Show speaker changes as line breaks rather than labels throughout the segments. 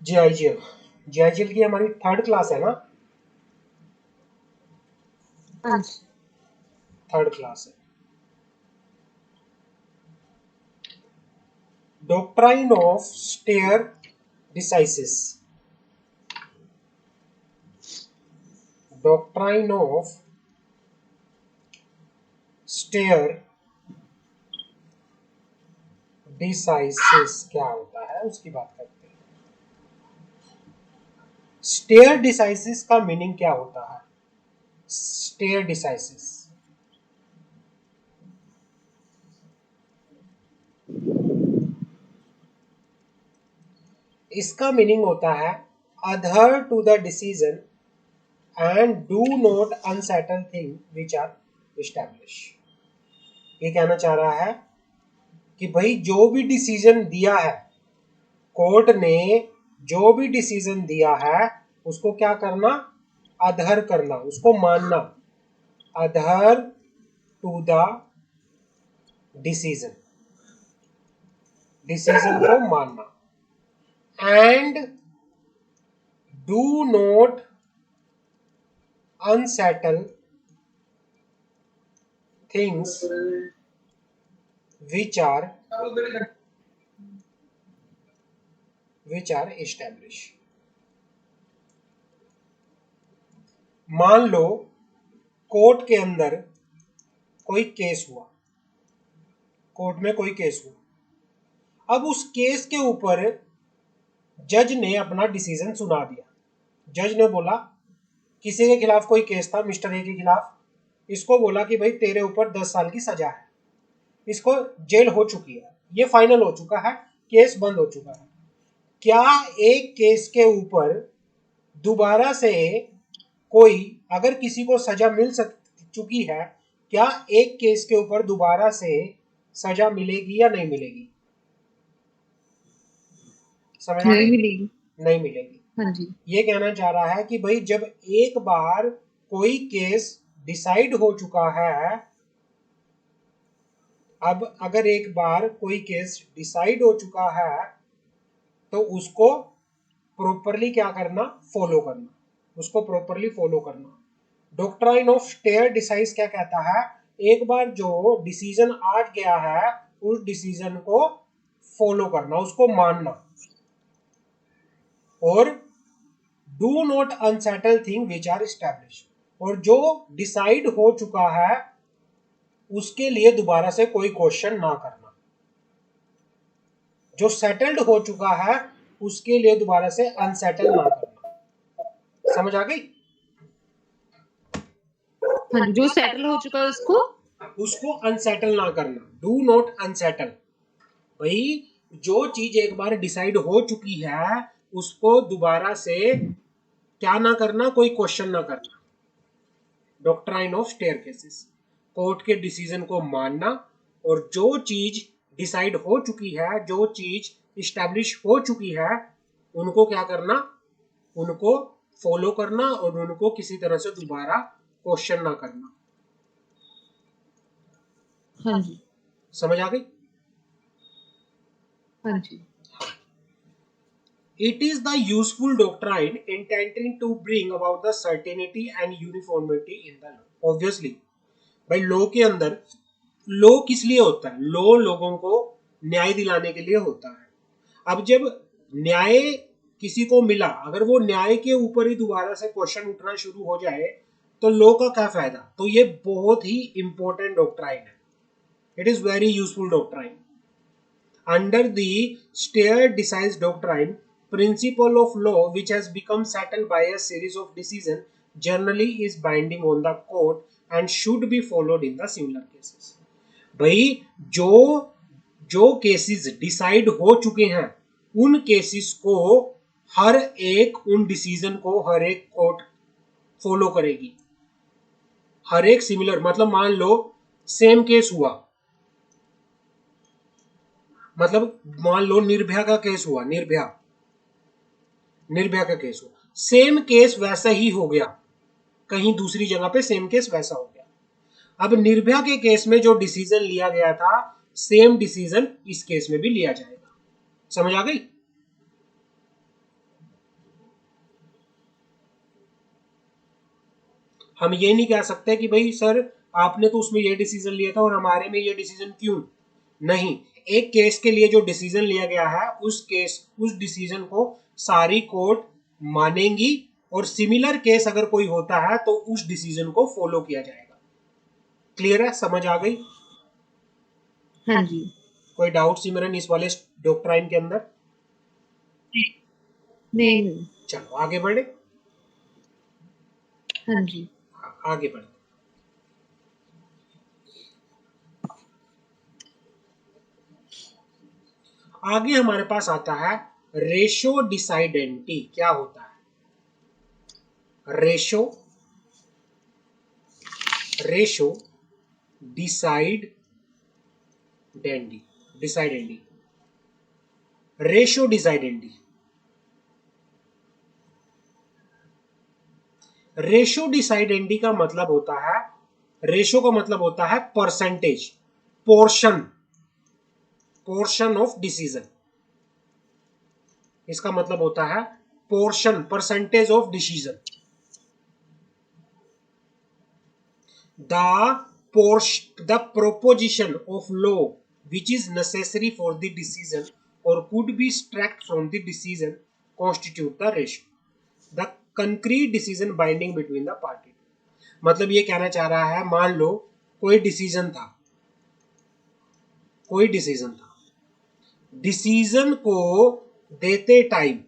GIGL, GIGL की हमारी 3rd class है ना,
हाँ जी।
3rd क्लास है। Doctrine of stare decisis, doctrine of stare decisis क्या होता है उसकी बात करते हैं। स्टेयर डिसाइसिस का मीनिंग क्या होता है? स्टेयर डिसाइसिस इसका मीनिंग होता है adhere to the decision and do not unsettle thing which are establish. ये कहना चाह रहा है कि भाई जो भी डिसीजन दिया है कोर्ट ने, जो भी डिसीजन दिया है उसको क्या करना? अधर करना, उसको मानना। अधर टू द डिसीजन, डिसीजन को मानना। And do not unsettle things which are established। मान लो कोर्ट के अंदर कोई केस हुआ, कोर्ट में कोई केस हुआ, अब उस केस के ऊपर जज ने अपना डिसीजन सुना दिया। जज ने बोला किसी के खिलाफ कोई केस था, मिस्टर ए के खिलाफ, इसको बोला कि भाई तेरे ऊपर 10 साल की सजा है, इसको जेल हो चुकी है, ये फाइनल हो चुका है, केस बंद हो चुका है। क्या एक केस के ऊपर दोबारा से कोई, अगर किसी को सजा मिल चुकी है, क्या एक केस के ऊपर दोबारा से सजा मिलेगी या नहीं मिलेगी? समझ आ
नहीं
गई?
मिलेगी।
नहीं मिलेगी।
हाँ जी।
ये कहना चाह रहा है कि भाई जब एक बार कोई केस डिसाइड हो चुका है, अब अगर एक बार कोई केस डिसाइड हो चुका है तो उसको प्रॉपरली क्या करना? फॉलो करना, उसको प्रॉपरली फॉलो करना। डॉक्ट्राइन ऑफ स्टेयर डिसाइस क्या कहता है? एक बार जो डिसीजन आ गया है उस डिसीजन को फॉलो करना, उसको मानना। और do not unsettle thing which are establish, और जो डिसाइड हो चुका है उसके लिए दोबारा से कोई क्वेश्चन ना करना। जो सेटल्ड हो चुका है उसके लिए दोबारा से अनसेटल ना करना। समझ आ गई?
हाँ जी, जो सेटल हो चुका है
उसको अनसेटल ना करना, डू नॉट अनसेटल। भाई जो चीज एक बार डिसाइड हो चुकी है उसको दोबारा से क्या ना करना? कोई क्वेश्चन ना करना। डॉक्ट्राइन ऑफ स्टेयरकेसेस, कोर्ट के डिसीजन को मानना, और जो चीज डिसाइड हो चुकी है, जो चीज इस्टेब्लिश हो चुकी है, उनको क्या करना? उनको फॉलो करना और उनको किसी तरह से दोबारा क्वेश्चन ना करना।
हाँ जी।
समझ आ गई?
हाँ जी।
It is the useful doctrine intending to bring about the certainty and uniformity in the law। Obviously, भाई लॉ के अंदर, लॉ किस लिए होता है? लॉ लोगों को न्याय दिलाने के लिए होता है। अब जब न्याय किसी को मिला, अगर वो न्याय के ऊपर ही दोबारा से क्वेश्चन उठना शुरू हो जाए तो लॉ का क्या फायदा? तो ये बहुत ही इंपॉर्टेंट डॉक्ट्राइन है। It is very useful doctrine. Under the stare decisis doctrine, principle of law which has become settled by a series of decisions generally is binding on the court and should be followed in the similar cases। भाई जो जो cases decide हो चुके हैं उन cases को, हर एक उन डिसीजन को हर एक कोर्ट फॉलो करेगी। हर एक सिमिलर, मतलब मान लो सेम केस हुआ, मतलब मान लो निर्भया का केस हुआ, निर्भया का केस हुआ, सेम केस वैसा ही हो गया, कहीं दूसरी जगह पे सेम केस वैसा हो गया। अब निर्भया के केस में जो डिसीजन लिया गया था सेम डिसीजन इस केस में भी लिया जाएगा। समझ आ गई? हम ये नहीं कह सकते कि भाई सर आपने तो उसमें ये डिसीजन लिया था और हमारे में ये डिसीजन क्यों नहीं। एक केस के लिए जो डिसीजन लिया गया है उस डिसीजन को सारी कोर्ट मानेंगी और सिमिलर केस अगर कोई होता है तो उस डिसीजन को फॉलो किया जाएगा। क्लियर है, समझ आ गई?
हाँ जी।
कोई डाउट सिमरन इस वाले डॉक्ट्राइन के अंदर?
नहीं।
चलो आगे बढ़े।
हाँ जी।
हाँ, आगे बढ़े। आगे हमारे पास आता है रेशो डिसाइडेंटी। क्या होता है ratio? Ratio decidendi, decidendi, ratio decidendi. Ratio decidendi का मतलब होता है, रेशो का मतलब होता है percentage, portion, portion of decision. इसका मतलब होता है portion, percentage of decision. The proposition of law which is necessary for the decision or could be extracted from the decision constitute the ratio. The concrete decision binding between the party. मतलब ये कहना चाह रहा है, मान लो कोई decision था, कोई डिसीजन था, डिसीजन को देते टाइम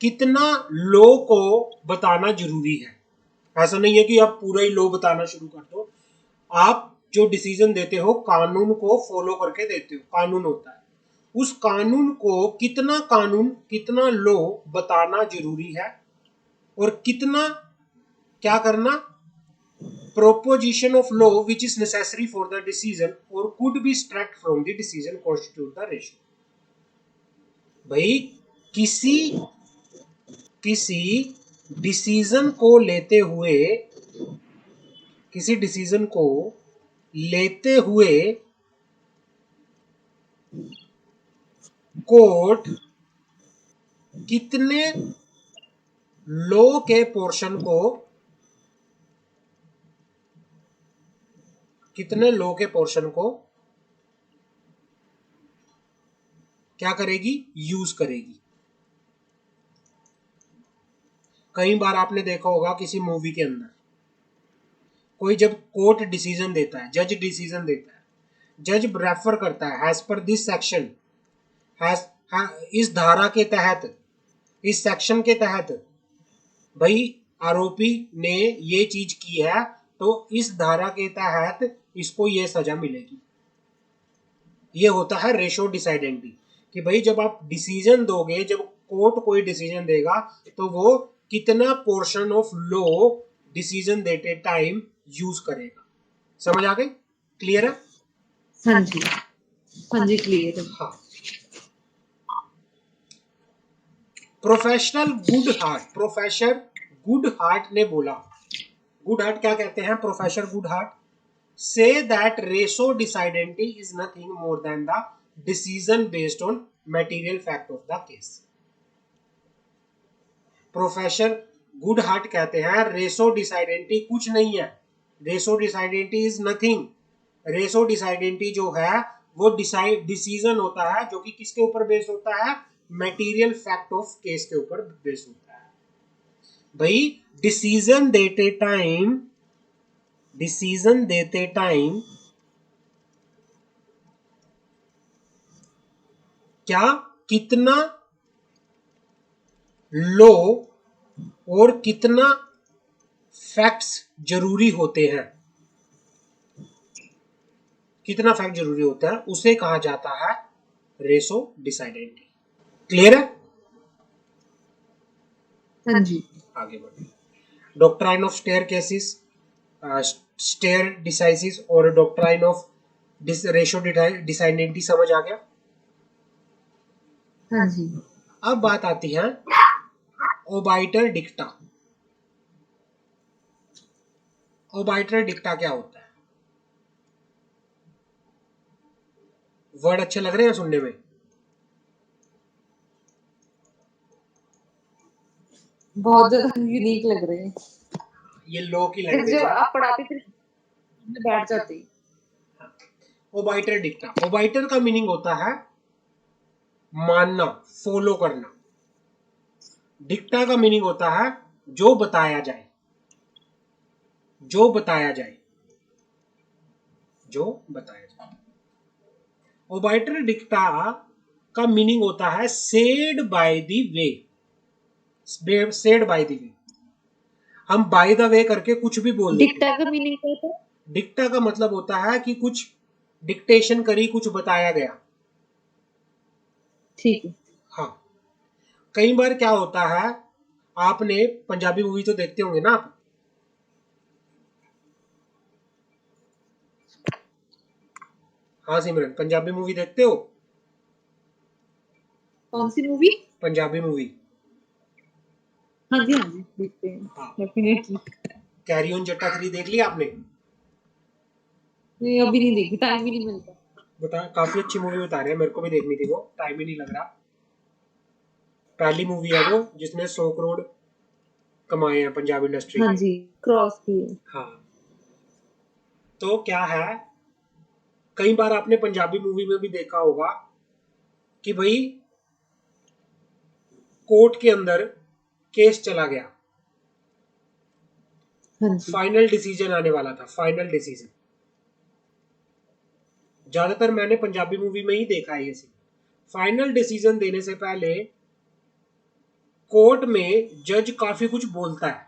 कितना लॉ को बताना जरूरी है। ऐसा नहीं है कि आप पूरा ही लॉ बताना शुरू कर दो। आप जो डिसीजन देते हो कानून को फॉलो करके देते हो, कानून होता है, उस कानून को कितना लॉ बताना जरूरी है और कितना क्या करना, proposition of law which is necessary for the decision और could be extract from the decision constitute the ratio. भाई किसी किसी डिसीजन को लेते हुए, किसी डिसीजन को लेते हुए कोर्ट कितने लॉ के पोर्शन को, कितने लॉ के पोर्शन को क्या करेगी, यूज करेगी। कई बार आपने देखा होगा किसी मूवी के अंदर कोई जब कोर्ट डिसीजन देता है, जज डिसीजन देता है, जज रेफर करता है एज पर दिस सेक्शन, इस धारा के तहत, इस सेक्शन के तहत भाई आरोपी ने ये चीज की है तो इस धारा के तहत इसको ये सजा मिलेगी। ये होता है रेशो डिसाइडेंटी कि भाई जब आप डिसीजन दोगे, जब कोर्ट कोई डिसीजन देगा तो वो कितना पोर्शन ऑफ लॉ डिसीजन देते टाइम यूज करेगा। समझ आ गई? क्लियर है?
हाँ जी। हाँ जी, क्लियर है।
हाँ। Professional good heart, professor good heart ने बोला, गुड हार्ट क्या कहते हैं, professor good heart say that ratio decidendi is nothing more than the decision based on material fact of the case. Professor good heart कहते हैं Resso डिसाइडेंटी कुछ नहीं है, रेसो डिसाइडेंटी इज नथिंग। रेसो डिसाइडेंटी जो है वो डिसीजन होता है जो कि किसके ऊपर बेस्ड होता है, मटेरियल फैक्ट ऑफ केस के ऊपर बेस्ड होता है। भाई डिसीजन देते टाइम, डिसीजन देते टाइम क्या कितना लो और कितना फैक्ट्स जरूरी होते हैं, कितना फैक्ट जरूरी होता है उसे कहा जाता है रेसो डिसाइडेंटी। क्लियर है?
हाँ जी।
आगे बढ़े। Doctrine of stare decisis, stare decisis और डॉक्ट्राइन ऑफ रेशो डिसाइडेंटी समझ आ गया?
हाँ जी।
अब बात आती है ओबाइटर डिक्टा। ओबाइटर डिक्टा क्या होता है? वर्ड अच्छे लग रहे हैं सुनने में?
बहुत ज्यादा यूनिक लग रहे हैं।
ये लॉ की
फिर
लैंग्वेज
जो
है।
आप पढ़ाते थे में बैठ जाते।
ओबाइटर डिक्टा, ओबाइटर का मीनिंग होता है मानना, फॉलो करना। डिक्टा का मीनिंग होता है जो बताया जाए, जो बताया जाए, जो बताया जाए। ओबाइटर डिक्टा का मीनिंग होता है said by the way, said by the वे। हम बाय द वे करके कुछ भी बोल देते
डिक्टा
हैं।
का मीनिंग क्या होता है?
डिक्टा का मतलब होता है कि कुछ डिक्टेशन करी, कुछ बताया गया।
ठीक है।
हाँ, कई बार क्या होता है, आपने पंजाबी मूवी तो देखते होंगे ना आप? हाँ सिमरन, पंजाबी मूवी देखते हो?
कौन सी मूवी?
पंजाबी मूवी।
हाँ जी, हाँ जी, देखते हैं
हाँ,
डेफिनेटली।
कैरी ऑन जट्टा 3 देख लिया आपने?
नहीं, अभी नहीं देखी, टाइम ही नहीं मिलता।
बता, काफी अच्छी मूवी बता रहे हैं, मेरे को भी देखनी थी वो, टाइम ही नहीं लग रहा। पहली मूवी है वो जिसने 100 करोड़ कमाए हैं पंजाब इंडस्ट्री
हाँ
के।
जी, क्रॉस की है।
हाँ, तो क्या है, कई बार आपने पंजाबी मूवी में भी देखा होगा कि भाई कोर्ट के अंदर केस चला गया,
हाँ जी,
फाइनल डिसीजन आने वाला था, फाइनल डिसीजन। ज्यादातर मैंने पंजाबी मूवी में ही देखा है ये सीन। फाइनल डिसीजन देने से पहले कोर्ट में जज काफी कुछ बोलता है,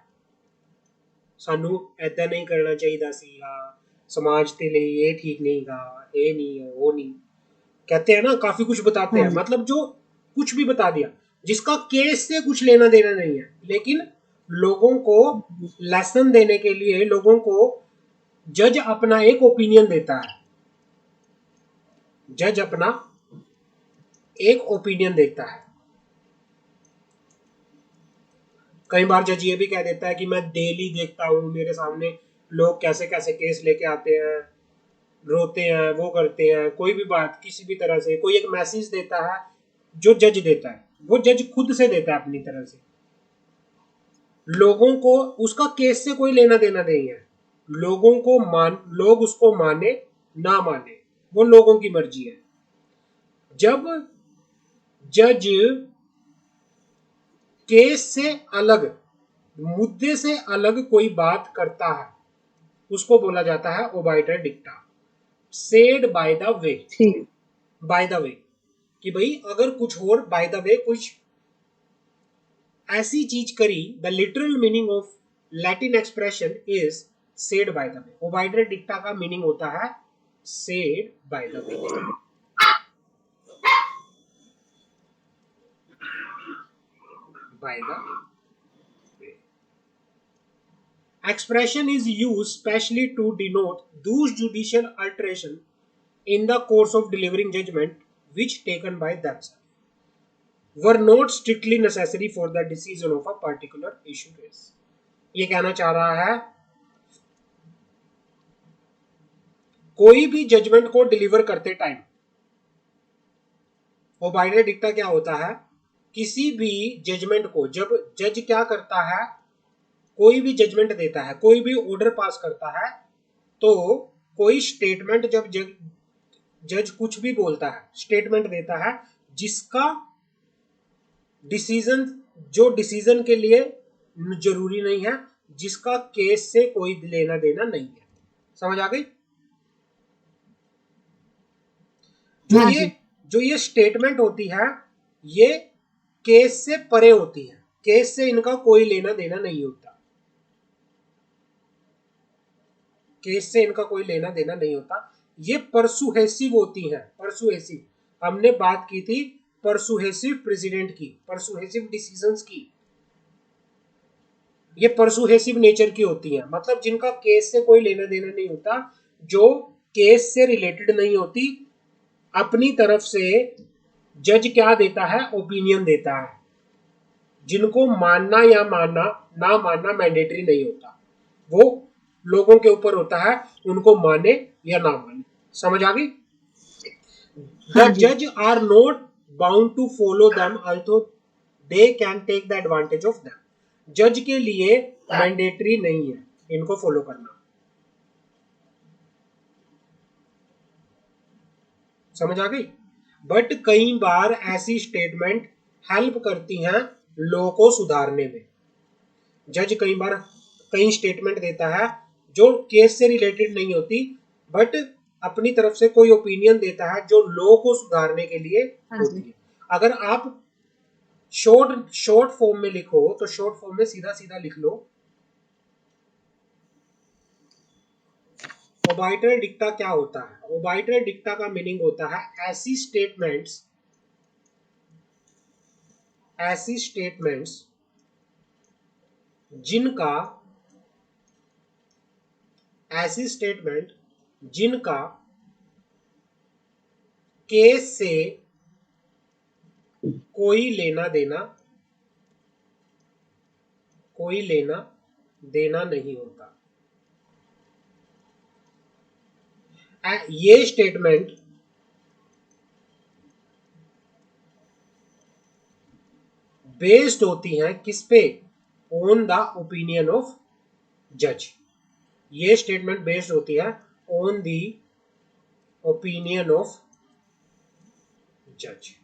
सानू ऐदा नहीं करना चाहिए सीगा, समाज के लिए ये ठीक नहीं गा, ये नहीं है, वो नहीं, कहते हैं ना, काफी कुछ बताते
हाँ
हैं,
जी,
मतलब जो कुछ भी बता दिया जिसका केस से कुछ लेना देना नहीं है, लेकिन लोगों को लेसन देने के लिए लोगों को जज अपना एक ओपिनियन देता है, जज अपना एक ओपिनियन देता है। कई बार जज ये भी कह देता है कि मैं डेली देखता हूँ, मेरे सामने लोग कैसे कैसे केस लेके आते हैं, रोते हैं, वो करते हैं, कोई भी बात किसी भी तरह से, कोई एक मैसेज देता है जो जज देता है, वो जज खुद से देता है अपनी तरह से। लोगों को उसका केस से कोई लेना देना नहीं है, लोगों को लोग उसको माने ना माने वो लोगों की मर्जी है। जब जज केस से अलग, मुद्दे से अलग कोई बात करता है, उसको बोला जाता है ओबाइटर डिक्टा, सेड बाय द वे।
ठीक।
बाय द वे कि भाई अगर कुछ और बाय द वे कुछ ऐसी चीज करी, the literal meaning of Latin expression is said by the way. Obiter dicta का मीनिंग होता है said by the way, by the way. Expression is used specially to denote those judicial alterations in the course of delivering judgment which taken by themselves were not strictly necessary for the decision of a particular issue case। ये कहना चाह रहा है कोई भी judgement को deliver करते time, ओबाइडर डिक्टा क्या होता है, किसी भी जजमेंट को जब जज क्या करता है, कोई भी जजमेंट देता है, कोई भी ऑर्डर पास करता है, तो कोई स्टेटमेंट जब जज कुछ भी बोलता है, स्टेटमेंट देता है जिसका डिसीजन, जो डिसीजन के लिए जरूरी नहीं है, जिसका केस से कोई लेना देना नहीं है। समझ आ गई? जो
हाँ
ये
जी,
जो ये स्टेटमेंट होती है, ये केस से परे होती है, केस से इनका कोई लेना देना नहीं होता, केस से इनका कोई लेना देना नहीं होता। ये परसुहेसिव होती है, परसुहेसिव, हमने बात की थी परसुहेसिव प्रेसिडेंट की, परसुहेसिव डिसीजंस की, ये परसुहेसिव नेचर की होती है, मतलब जिनका केस से कोई लेना देना नहीं होता, जो केस से रिलेटेड नहीं होती, अपनी तरफ से जज क्या देता है, ओपिनियन देता है, जिनको मानना या मानना ना मानना मैंडेटरी नहीं होता, वो लोगों के ऊपर होता है, उनको माने या ना माने। समझ आ गई?
हाँ
द
जी,
जज are not bound to follow them although they can take the advantage of them. जज के लिए मैंडेटरी नहीं है, इनको फॉलो करना। समझ आ गई? बट कई बार ऐसी स्टेटमेंट हेल्प करती हैं लॉ को सुधारने में। जज कई बार कई स्टेटमेंट देता है जो केस से रिलेटेड नहीं होती, बट अपनी तरफ से कोई ओपिनियन देता है जो लॉ को सुधारने के लिए
हाँ
होती
जी।
है। अगर आप शॉर्ट फॉर्म में लिखो तो शॉर्ट फॉर्म में सीधा सीधा लिख लो, ओबाइटर डिक्टा क्या होता है? ओबाइटर डिक्टा का मीनिंग होता है ऐसी स्टेटमेंट्स जिनका ऐसी स्टेटमेंट जिनका केस से कोई लेना देना नहीं होता। ये स्टेटमेंट बेस्ड होती हैं किस पे? ऑन द ओपिनियन ऑफ जज। ये स्टेटमेंट बेस्ड होती है ऑन द ओपिनियन ऑफ जज।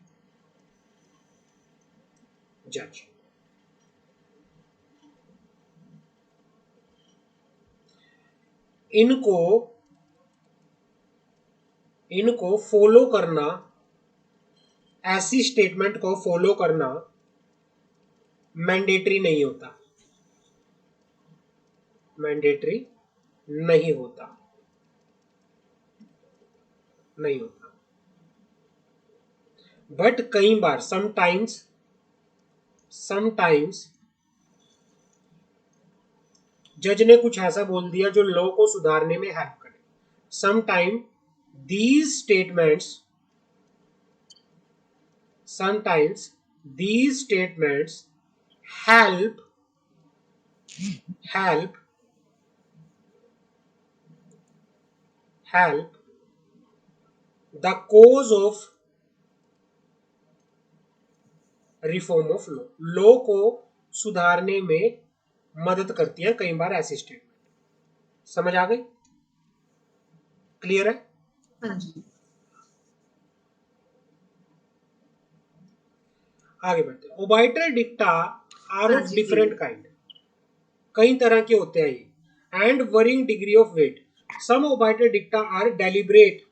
इनको फॉलो करना, ऐसी स्टेटमेंट को फॉलो करना मैंडेटरी नहीं होता। नहीं होता। बट कई बार समटाइम्स जज ने कुछ ऐसा बोल दिया जो लॉ को सुधारने में हेल्प करे। Sometime these statements help the cause of reform of law को सुधारने में मदद करती है कई बार ऐसी स्टेटमेंट। समझ आ गई? क्लियर है?
हाँ जी।
आगे बढ़ते हैं। ओबाइटर डिक्टा आर
हाँ
ऑफ
जी,
डिफरेंट
जी।
काइंड। कई तरह के होते हैं ये, and varying degree of weight. Some obiter dicta are deliberate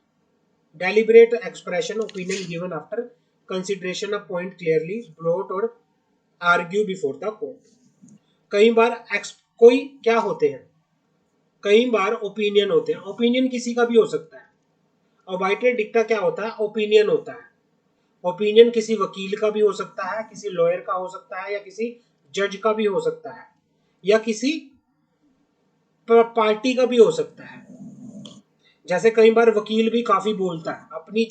expression opinion given after consideration of point clearly brought और आर्ग्यू बिफोर द कोर्ट। कई बार कोई क्या होते हैं, कई बार ओपिनियन होते हैं। ओपिनियन किसी का भी हो सकता है। ओबाइटर डिक्टा क्या होता है? ओपिनियन होता है। ओपिनियन किसी वकील का भी हो सकता है, किसी लॉयर का हो सकता है, या किसी जज का भी हो सकता है, या किसी पार्टी का भी हो सकता है। जैसे कई बार वकील भी काफी बोलता है, अपनी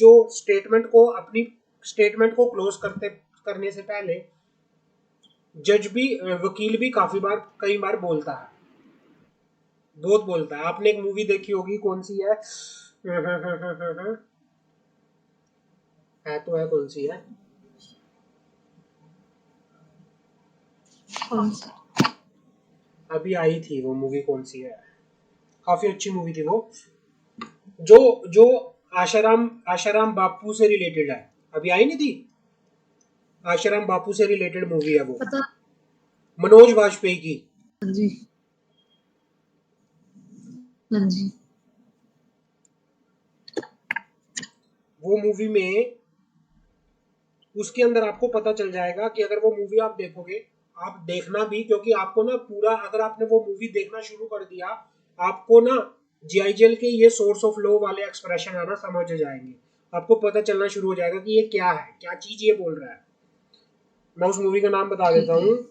स्टेटमेंट को क्लोज करने से पहले वकील भी कई बार बोलता है, बहुत बोलता है। आपने एक मूवी देखी होगी, कौन सी है? तो है, कौन सी है?
कौन सा?
अभी आई थी वो मूवी, कौन सी है? काफी अच्छी मूवी थी वो, जो जो आशाराम बापू से रिलेटेड है। अभी आई नहीं थी? आशाराम बापू से रिलेटेड मूवी है वो,
पता।
मनोज वाजपेयी की।
हाँ जी। हाँ जी।
वो मूवी में, उसके अंदर आपको पता चल जाएगा कि अगर वो मूवी आप देखोगे, आप देखना भी, क्योंकि आपको ना पूरा, अगर आपने वो मूवी देखना शुरू कर दिया, आपको ना जीआईजेल के ये सोर्स ऑफ लॉ वाले एक्सप्रेशन है ना समझ जाएंगे। आपको पता चलना शुरू हो जाएगा कि ये क्या है, क्या चीज ये बोल रहा है। मैं उस मूवी का नाम बता देता
ठीक है।
हूँ।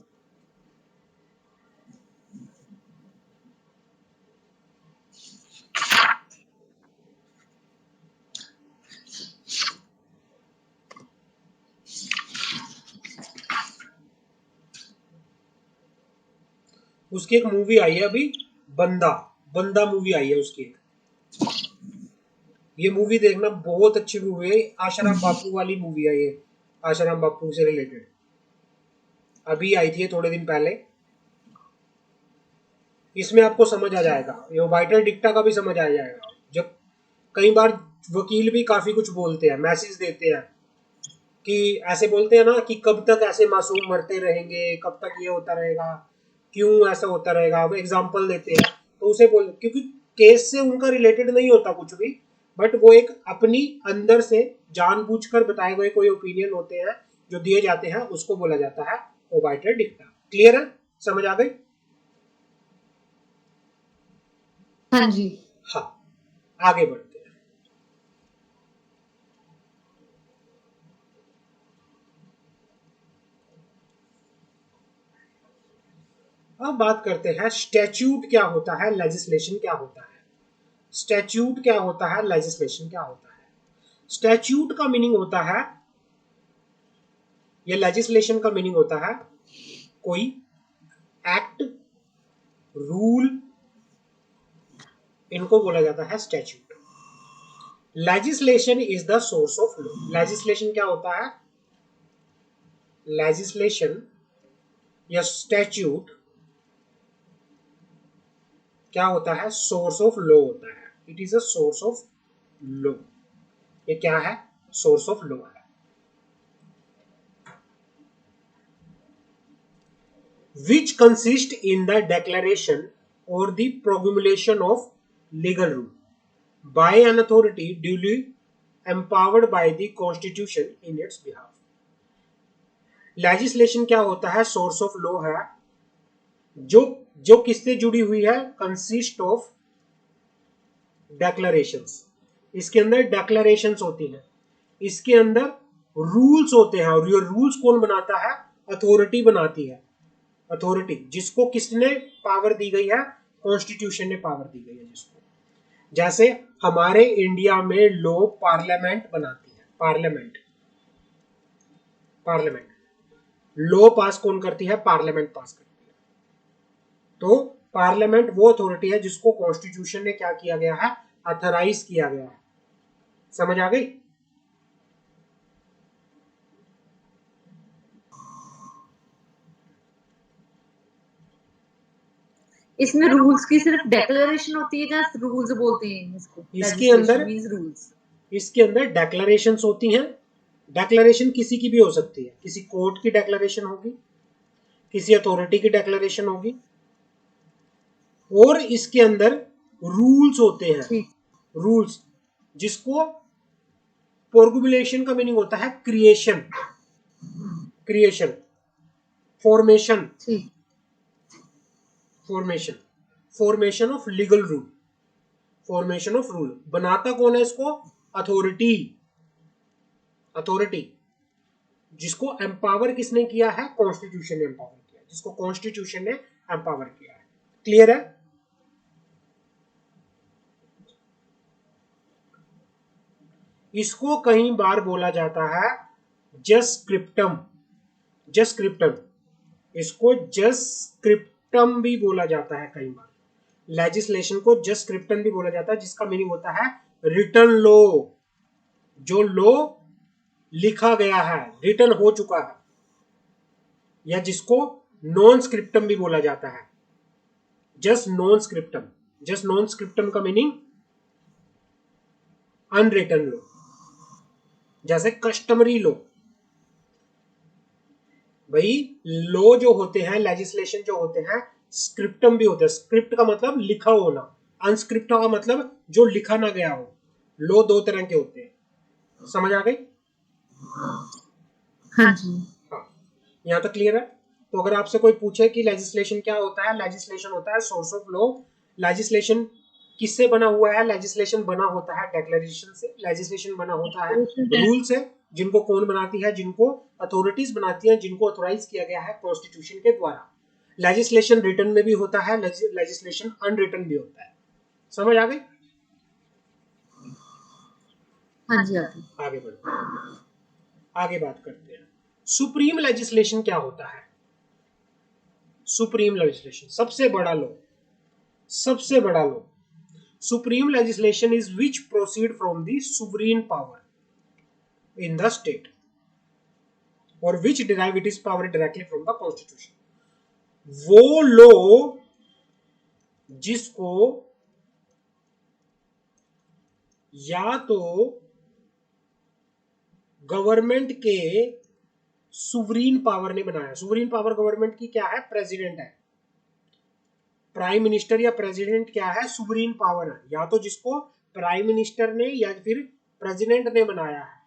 उसकी एक मूवी आई है अभी, बंदा बंदा मूवी आई है उसकी एक। ये मूवी देखना, बहुत अच्छी मूवी है। आशाराम बापू वाली मूवी है ये, आशाराम बापू से रिलेटेड। अभी आई थी थोड़े दिन पहले। इसमें आपको समझ आ जाएगा, ये ओबाइटर डिक्टा का भी समझ आ जाएगा। जब कई बार वकील भी काफी कुछ बोलते हैं, मैसेज देते हैं कि ऐसे बोलते हैं ना कि कब तक ऐसे मासूम मरते रहेंगे, कब तक ये होता रहेगा, क्यों ऐसा होता रहेगा, वो एग्जाम्पल देते हैं। तो उसे बोल, क्योंकि केस से उनका रिलेटेड नहीं होता कुछ भी, बट वो एक अपनी अंदर से जानबूझकर बताए गए कोई ओपिनियन होते हैं जो दिए जाते हैं, उसको बोला जाता है ओबाइटर डिक्टा। क्लियर है, समझ आ गई?
हाँ जी।
हाँ, आगे बढ़ते हैं। अब बात करते हैं स्टैच्यूट क्या होता है, लेजिस्लेशन क्या होता है। स्टैच्यूट क्या होता है, लेजिस्लेशन क्या होता है। स्टैच्यूट का मीनिंग होता है, या लेजिस्लेशन का मीनिंग होता है कोई एक्ट, रूल, इनको बोला जाता है statute. Legislation is the source of law. Legislation क्या होता है, लेजिस्लेशन या स्टैच्यूट क्या होता है, सोर्स ऑफ लॉ होता है। It is a source of law. ये क्या है, सोर्स ऑफ लॉ है। which consist in the declaration or the promulgation of legal rule by an authority duly empowered by the constitution in its behalf. Legislation क्या होता है, source of law है, जो जो किससे जुड़ी हुई है, कंसिस्ट ऑफ डेक्लरेशंस। इसके अंदर डेक्लरेशंस होती हैं, इसके अंदर रूल्स होते हैं, और ये रूल्स कौन बनाता है, अथॉरिटी बनाती है। अथॉरिटी जिसको किसने पावर दी गई है, कॉन्स्टिट्यूशन ने पावर दी गई है जिसको। जैसे हमारे इंडिया में लॉ पार्लियामेंट बनाती है, पार्लियामेंट, पार्लियामेंट लॉ पास कौन करती है, पार्लियामेंट पास करती है। तो पार्लियामेंट वो अथॉरिटी है जिसको कॉन्स्टिट्यूशन ने क्या किया गया है, अथराइज किया गया है। समझ आ गई?
इसमें रूल्स की सिर्फ डेक्लेरेशन होती है, या रूल्स बोलते हैं इसको,
इसके
लेजिस्लेशन
अंदर
मींस रूल्स।
इसके अंदर डेक्लरेशंस होती हैं। डेक्लरेशन किसी की भी हो सकती है, किसी कोर्ट की डेक्लरेशन होगी, किसी अथॉरिटी की डेक्लरेशन होगी, और इसके अंदर रूल्स होते हैं।
ठीक।
रूल्स जिसको फॉर्मुलेशन का मीनिंग होता है क्रिएशन, क्रिएशन, फॉर्मेशन,
ठीक।
Formation, formation of legal rule, formation of rule. बनाता कौन है इसको, अथॉरिटी, अथॉरिटी जिसको एम्पावर किसने किया है, कॉन्स्टिट्यूशन ने एम्पावर किया, जिसको कॉन्स्टिट्यूशन ने एम्पावर किया है। क्लियर है? इसको कई बार बोला जाता है जस स्क्रिप्टम, जस स्क्रिप्टम, इसको जस स्क्रिप्टम भी बोला जाता है कई बार। लेजिस्लेशन को जस स्क्रिप्टम भी बोला जाता है, जिसका मीनिंग होता है रिटन लॉ, जो लॉ लिखा गया है, रिटन हो चुका है, या जिसको नॉन स्क्रिप्टम भी बोला जाता है, जस्ट नॉन स्क्रिप्टम। जस्ट नॉन स्क्रिप्टम का मीनिंग अनरिटन लॉ, जैसे कस्टमरी लॉ। भाई लॉ जो होते हैं, लेजिस्लेशन जो होते हैं, स्क्रिप्टम भी होते हैं। स्क्रिप्ट का मतलब लिखा होना, अनस्क्रिप्ट का मतलब जो लिखा ना गया हो। लॉ दो तरह के होते हैं। समझ आ गई?
हाँ जी।
हाँ, यहाँ तक क्लियर है? तो अगर आपसे कोई पूछे कि लेजिस्लेशन क्या होता है, लेजिस्लेशन होता है सोर्स ऑफ लॉ। लेजिस्लेशन किससे बना हुआ है, लेजिस्लेशन बना होता है डेक्लेरेशन से, लेजिस्लेशन बना होता है रूल से, जिनको कौन बनाती है, जिनको अथॉरिटीज बनाती हैं, जिनको अथोराइज किया गया है कॉन्स्टिट्यूशन के द्वारा। लेजिस्लेशन रिटन में भी होता है, लेजिस्लेशन अनरिटन भी होता है। समझ आ गई?
हाँ जी। आगे
आगे बढ़ते हैं, आगे बात करते हैं सुप्रीम लेजिस्लेशन क्या होता है। सुप्रीम लेजिस्लेशन सबसे बड़ा लॉ, सबसे बड़ा law. Supreme legislation is which proceed from the sovereign power in the state, और which derive it is power directly from the constitution. वो लॉ जिसको या तो गवर्नमेंट के सुवरीन पावर ने बनाया। सुवरीन पावर गवर्नमेंट की क्या है? प्रेसिडेंट है। प्राइम मिनिस्टर या प्रेसिडेंट क्या है? सुवरीन पावर है। या तो जिसको प्राइम मिनिस्टर ने या फिर प्रेसिडेंट ने बनाया है,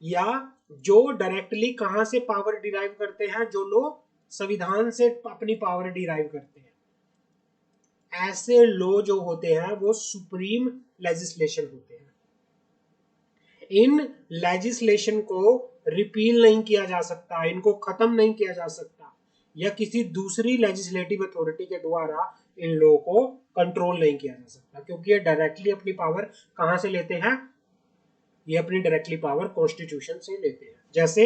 या जो डायरेक्टली कहां से पावर डिराइव करते हैं? जो लोग संविधान से अपनी पावर डिराइव करते हैं। ऐसे लॉ जो होते हैं वो सुप्रीम लेजिस्लेशन होते हैं। इन लेजिस्लेशन को रिपील नहीं किया जा सकता, इनको खत्म नहीं किया जा सकता, या किसी दूसरी लेजिस्लेटिव अथॉरिटी के द्वारा इन लोगों को कंट्रोल नहीं किया जा सकता, क्योंकि ये डायरेक्टली अपनी पावर कहां से लेते हैं? ये अपनी डायरेक्टली पावर कॉन्स्टिट्यूशन से लेते हैं। जैसे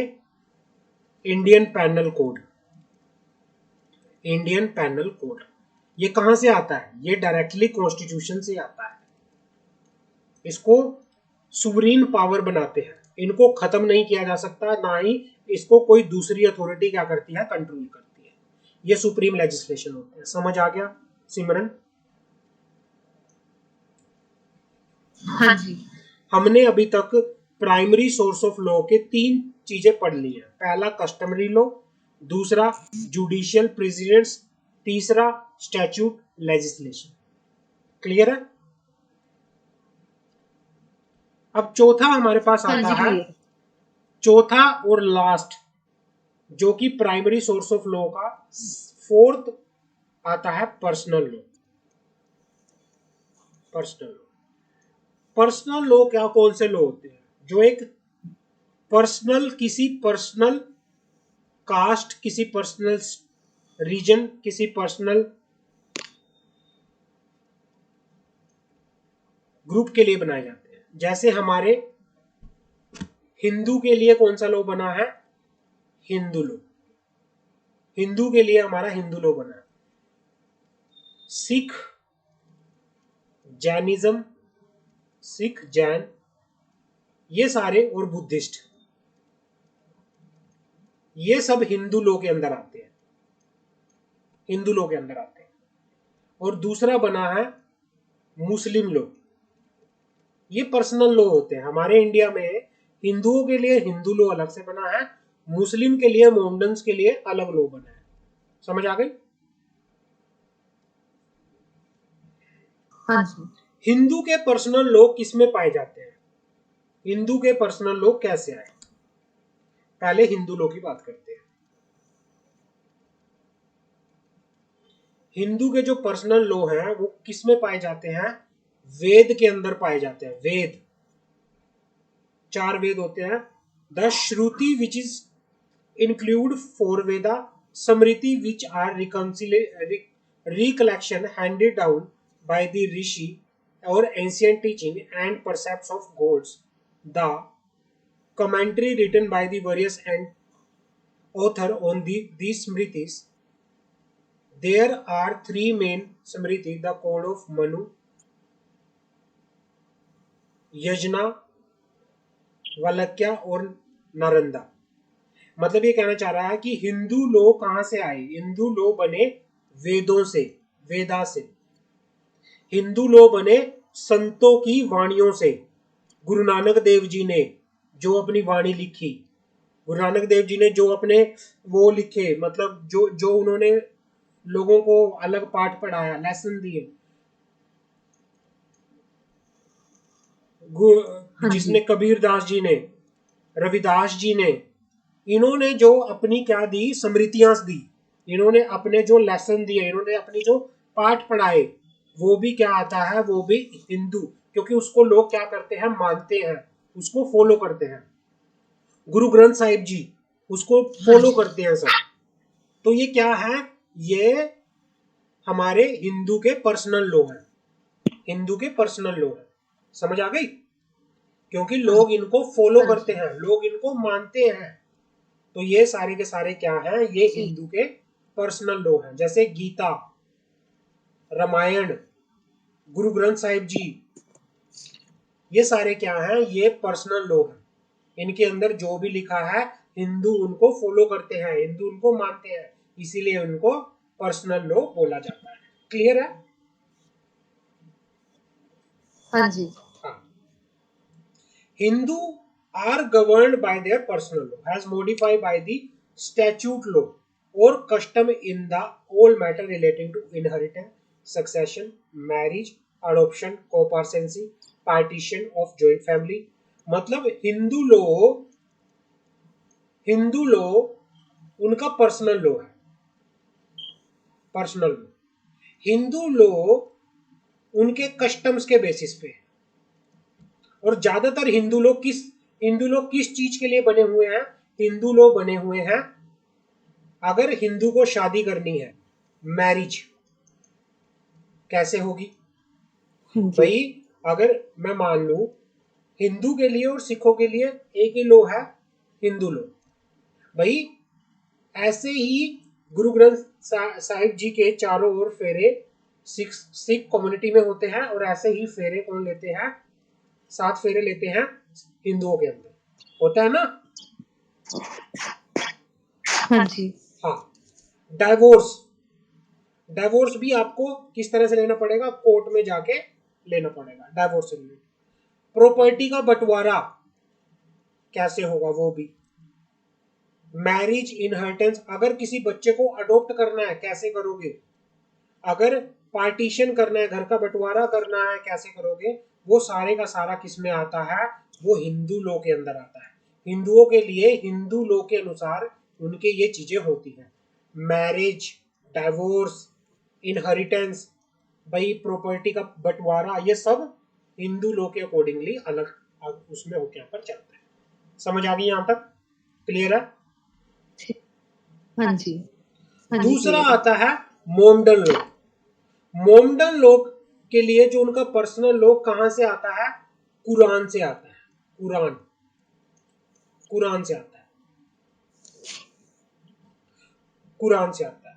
Indian panel code. Indian panel code ये कहां से आता है? ये डायरेक्टली कॉन्स्टिट्यूशन से आता है। इसको सुवरीन पावर बनाते हैं, इनको खत्म नहीं किया जा सकता, ना ही इसको कोई दूसरी अथॉरिटी क्या करती है? कंट्रोल करती है। ये सुप्रीम लेजिस्लेशन होते हैं। समझ आ गया सिमरन?
हाँ जी।
हमने अभी तक प्राइमरी सोर्स ऑफ लॉ के 3 चीजें पढ़ ली हैं। पहला कस्टमरी लॉ, दूसरा जुडिशियल प्रेसिडेंट्स, तीसरा स्टैट्यूट लेजिस्लेशन। क्लियर है? अब चौथा हमारे पास
हाँ
आता
जी,
है,
क्लियर।
चौथा और लास्ट, जो कि प्राइमरी सोर्स ऑफ लॉ का 4th आता है personal law. Personal law, personal law क्या, कौन से लॉ होते हैं? जो एक पर्सनल, किसी पर्सनल कास्ट, किसी पर्सनल रीजन, किसी पर्सनल ग्रुप के लिए बनाए जाते हैं। जैसे हमारे हिंदू के लिए कौन सा लॉ बना है? हिंदू लॉ। हिंदू के लिए हमारा हिंदू लॉ बना है। सिख, जैनिज्म, सिख, जैन, ये सारे, और बुद्धिस्ट, ये सब हिंदू लॉ के अंदर आते हैं। हिंदू लॉ के अंदर आते हैं। और दूसरा बना है मुस्लिम लॉ। ये पर्सनल लॉ होते हैं। हमारे इंडिया में हिंदुओं के लिए हिंदू लॉ अलग से बना है, मुस्लिम के लिए, मोमडन्स के लिए अलग लॉ बना है। समझ आ गई?
हाँ जी।
हिंदू के पर्सनल लॉ किस में पाए जाते हैं? हिंदू के पर्सनल लॉ कैसे आए? पहले हिंदू लॉ की बात करते हैं। हिंदू के जो पर्सनल लॉ हैं वो किस में पाए जाते हैं? वेद के अंदर पाए जाते हैं। वेद, 4 वेद होते हैं। The Shruti which is include 4 Veda, Smriti which are recollection handed down by the Rishi or ancient teaching and percepts of gods. The commentary written by the various and author on these Smritis. There are 3 main Smriti, the code of Manu, यजना, वलक्या और नारंदा। मतलब ये कहना चाह रहा है कि हिंदू लोग कहां से आए? हिंदू लोग बने वेदों से, वेदा से। हिंदू लोग बने संतों की वाणियों से। गुरु नानक देव जी ने जो अपनी वाणी लिखी, गुरु नानक देव जी ने जो अपने वो लिखे, मतलब जो जो उन्होंने लोगों को अलग पाठ पढ़ाया, लेसन दिए,
हाँ
जिसने
जी।
कबीर दास जी ने, रविदास जी ने, इन्होंने जो अपनी क्या दी? स्मृतियां दी। इन्होंने अपने जो लेसन दिए, इन्होंने अपनी जो पाठ पढ़ाए, वो भी क्या आता है? वो भी हिंदू, क्योंकि उसको लोग क्या करते हैं? मानते हैं, उसको फॉलो करते हैं। गुरु ग्रंथ साहिब जी, उसको
हाँ
फॉलो
जी।
करते हैं सब। तो ये क्या है? ये हमारे हिंदू के पर्सनल लॉ है। हिंदू के पर्सनल लॉ है। समझ आ गई? क्योंकि
हाँ
लोग इनको फॉलो
हाँ
करते
जी।
हैं, लोग इनको मानते हैं। तो ये सारे के सारे क्या हैं? ये
जी।
हिंदू के पर्सनल लॉ हैं। जैसे गीता, रामायण, गुरु ग्रंथ साहिब जी, ये सारे क्या हैं? ये पर्सनल लॉ हैं। इनके अंदर जो भी लिखा है, हिंदू उनको फॉलो करते हैं, हिंदू उनको मानते हैं, इसीलिए उनको पर्सनल लॉ बोला जाता है। क्लियर है?
हाँ जी,
हाँ, Hindu are governed by their personal law as modified by the statute law or custom in the all matter relating to inheritance, succession, marriage, adoption, co-parency, partition of joint family. मतलब Hindu law उनका personal law है, personal law. Hindu law उनके customs के basis पे, और ज्यादातर हिंदू लोग किस चीज के लिए बने हुए हैं? हिंदू लोग बने हुए हैं अगर हिंदू को शादी करनी है, मैरिज कैसे होगी
हाँ जी,
भाई? अगर मैं मान लू हिंदू के लिए और सिखों के लिए एक ही लो है, हिंदू लो भाई, ऐसे ही गुरु ग्रंथ साहिब जी के चारों ओर फेरे सिख कम्युनिटी में होते हैं, और ऐसे ही फेरे कौन लेते हैं? 7 फेरे लेते हैं हिंदुओं के अंदर, होता है ना?
हाँ जी,
हाँ, डाइवोर्स डाइवोर्स भी आपको किस तरह से लेना पड़ेगा? कोर्ट में जाके लेना पड़ेगा डाइवोर्स से रिलेटेड। प्रॉपर्टी का बंटवारा कैसे होगा वो भी। मैरिज इनहेरिटेंस, अगर किसी बच्चे को अडॉप्ट करना है कैसे करोगे? अगर पार्टीशन करना है, घर का बंटवारा करना है, कैसे करोगे? वो सारे का सारा किस में आता है? वो हिंदू लॉ के अंदर आता है। हिंदुओं के लिए हिंदू लॉ के अनुसार उनके ये चीजें होती हैं, मैरिज, डाइवोर्स, इनहेरिटेंस, भाई प्रॉपर्टी का बंटवारा, ये सब हिंदू लॉ के अकॉर्डिंगली अलग उसमें होके यहाँ पर चलता है। समझ आ गई यहाँ तक? क्लियर है?
हाँ जी, हाँ जी,
दूसरा
क्लियर है।
आता है मोमडन लॉ। मोमडन लॉ के लिए जो उनका पर्सनल लॉ कहां से आता है? कुरान से आता है। कुरान से आता है, कुरान से आता है।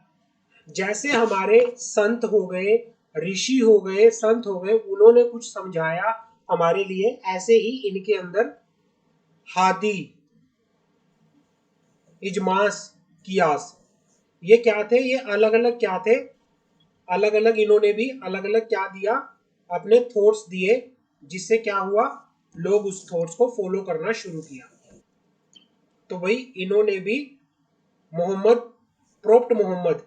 जैसे हमारे संत हो गए, ऋषि हो गए, संत हो गए, उन्होंने कुछ समझाया हमारे लिए, ऐसे ही इनके अंदर हादी, इजमास, कियास, ये क्या थे? ये अलग अलग क्या थे? अलग अलग इन्होंने भी अलग अलग क्या दिया? अपने थॉट्स दिए, जिससे क्या हुआ? लोग उस थॉट्स को फॉलो करना शुरू किया। तो भाई इन्होंने भी मोहम्मद, प्रोप्ट मोहम्मद,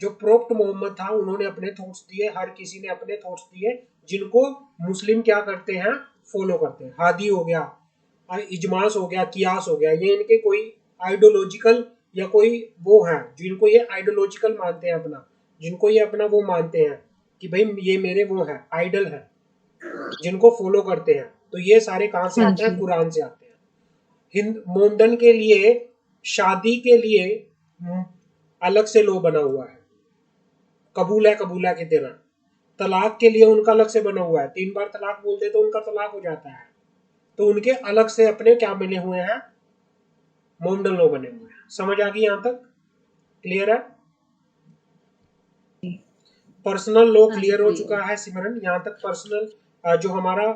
जो प्रोप्ट मोहम्मद था, उन्होंने अपने थॉट्स दिए, हर किसी ने अपने थॉट्स दिए, जिनको मुस्लिम क्या करते हैं? फॉलो करते हैं। हादी हो गया, इजमास हो गया, कियास हो गया, ये इनके कोई आइडियोलॉजिकल या कोई वो है जिनको ये आइडियोलॉजिकल मानते हैं अपना, जिनको ये अपना वो मानते हैं कि भाई ये मेरे वो है, आइडल है, जिनको फॉलो करते हैं। तो ये सारे कहां से
हाँ
आते हैं?
जी,
कुरान से आते हैं। हिंद मोमडन के लिए शादी के लिए अलग से लो बना हुआ है, कबूला की तरह। तलाक के लिए उनका अलग से बना हुआ है, 3 बार तलाक बोल दे तो उनका तलाक हो जाता है। तो उनके अलग से अपने क्या बने हुए हैं? मोमडन लो बने हुए हैं। समझ आ गई यहाँ तक? क्लियर है? पर्सनल लो
हाँ जी,
क्लियर हो
क्लियर
चुका
है।
है सिमरन? यहाँ तक पर्सनल जो हमारा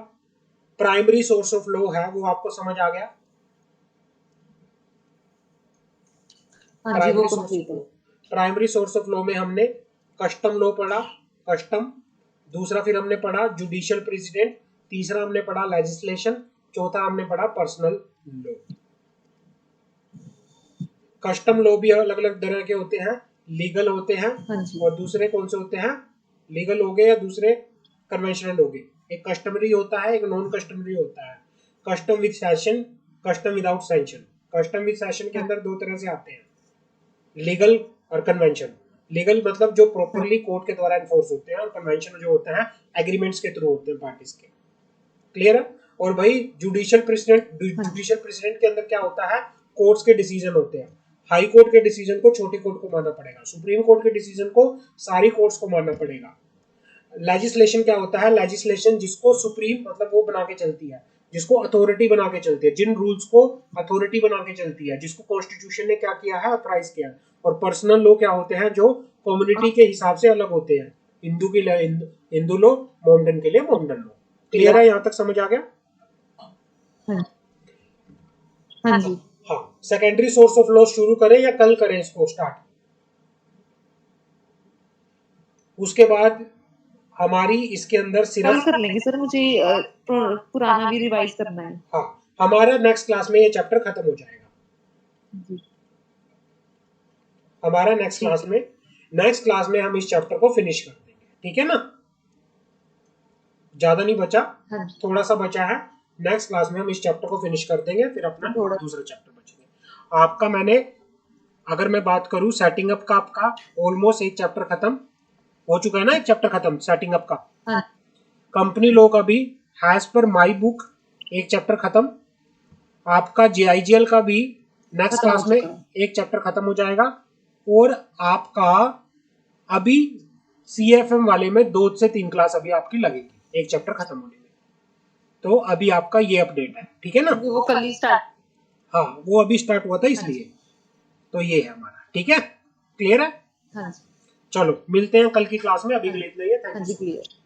प्राइमरी सोर्स ऑफ लॉ है वो आपको समझ आ गया?
हाँ जी, वो
primary source of
complete
law,
है।
प्राइमरी सोर्स ऑफ लॉ में हमने कस्टम लॉ पढ़ा, कस्टम। दूसरा फिर हमने पढ़ा जुडिशियल प्रेसिडेंट, तीसरा हमने पढ़ा लेजिस्लेशन, चौथा हमने पढ़ा पर्सनल लॉ। कस्टम लॉ भी अलग अलग तरह के होते हैं, लीगल होते हैं,
हाँ जी,
और दूसरे कौन से होते हैं? लीगल हो गए या दूसरे कन्वेंशनल हो गए। एक कस्टमरी होता है, एक नॉन कस्टमरी होता है। Custom with sanction, custom without sanction. Custom with sanction के अंदर 2 तरह से आते हैं, लीगल और कन्वेंशन। लीगल मतलब जो प्रॉपरली कोर्ट के द्वारा एनफोर्स होते हैं, और कन्वेंशन जो होते हैं एग्रीमेंट्स के थ्रू होते हैं पार्टीज के। क्लियर है? और भाई जुडिशियल प्रेसिडेंट के अंदर क्या होता है? कोर्ट्स के डिसीजन होते हैं। हाई कोर्ट के डिसीजन को छोटी कोर्ट को मानना पड़ेगा, सुप्रीम कोर्ट के डिसीजन को सारी कोर्ट्स को मानना पड़ेगा। लेजिस्लेशन क्या होता है? लेजिस्लेशन जिसको सुप्रीम मतलब वो बना के चलती है, जिसको अथॉरिटी बना के चलती है, जिन रूल्स को अथॉरिटी बना के चलती है, जिसको कॉन्स्टिट्यूशन ने क्या किया है? अथॉराइज किया है। और पर्सनल लॉ क्या होते हैं? जो कम्युनिटी के हिसाब से अलग होते हैं। हिंदू के लिए हिंदू लॉ, मोमडन के लिए मोमडन लॉ। क्लियर है? यहाँ तक समझ आ गया?
हाँ हाँ जी,
हाँ, सेकेंडरी सोर्स ऑफ लॉ शुरू करें या कल करें इसको स्टार्ट? उसके बाद हमारी इसके अंदर
कल
सिर्फ
कर लेंगे सर, मुझे पुराना भी रिवाइज करना है।
हाँ, हमारा नेक्स्ट क्लास में ये चैप्टर खत्म हो जाएगा।
जी
हमारा नेक्स्ट
ठीक
क्लास
है।
में हम इस चैप्टर को फिनिश कर देंगे, ठीक है ना? ज्यादा नहीं बचा,
हाँ जी
थोड़ा सा बचा है। नेक्स्ट क्लास में हम इस चैप्टर को फिनिश कर देंगे, फिर अपना
थोड़ा
दूसरा चैप्टर बचेगा। आपका मैंने अगर मैं बात करूं सेटिंग अप का, आपका ऑलमोस्ट एक चैप्टर खत्म हो चुका है ना, एक चैप्टर खत्म सेटिंग अप का।
हाँ
कंपनी लॉ का भी हैज पर माई बुक एक चैप्टर खत्म। आपका जेआईजीएल का भी नेक्स्ट
खत्म हो
क्लास में
चुका है।
एक चैप्टर खत्म हो जाएगा। और आपका अभी सीएफएम वाले में 2 से 3 क्लास अभी आपकी लगेगी एक चैप्टर खत्म होने में। तो अभी आपका ये अपडेट है, ठीक है ना?
क्योंकि वो कल ही स्टार्ट।
हाँ, वो अभी स्टार्ट हुआ था
हाँ
इसलिए।
जी
तो ये है हमारा, ठीक है? क्लियर है?
हाँ जी
चलो मिलते हैं कल की क्लास में, अभी के
हाँ
लिए इतना ही है। थैंक
हाँ
यू
जी
सो मच।
क्लियर।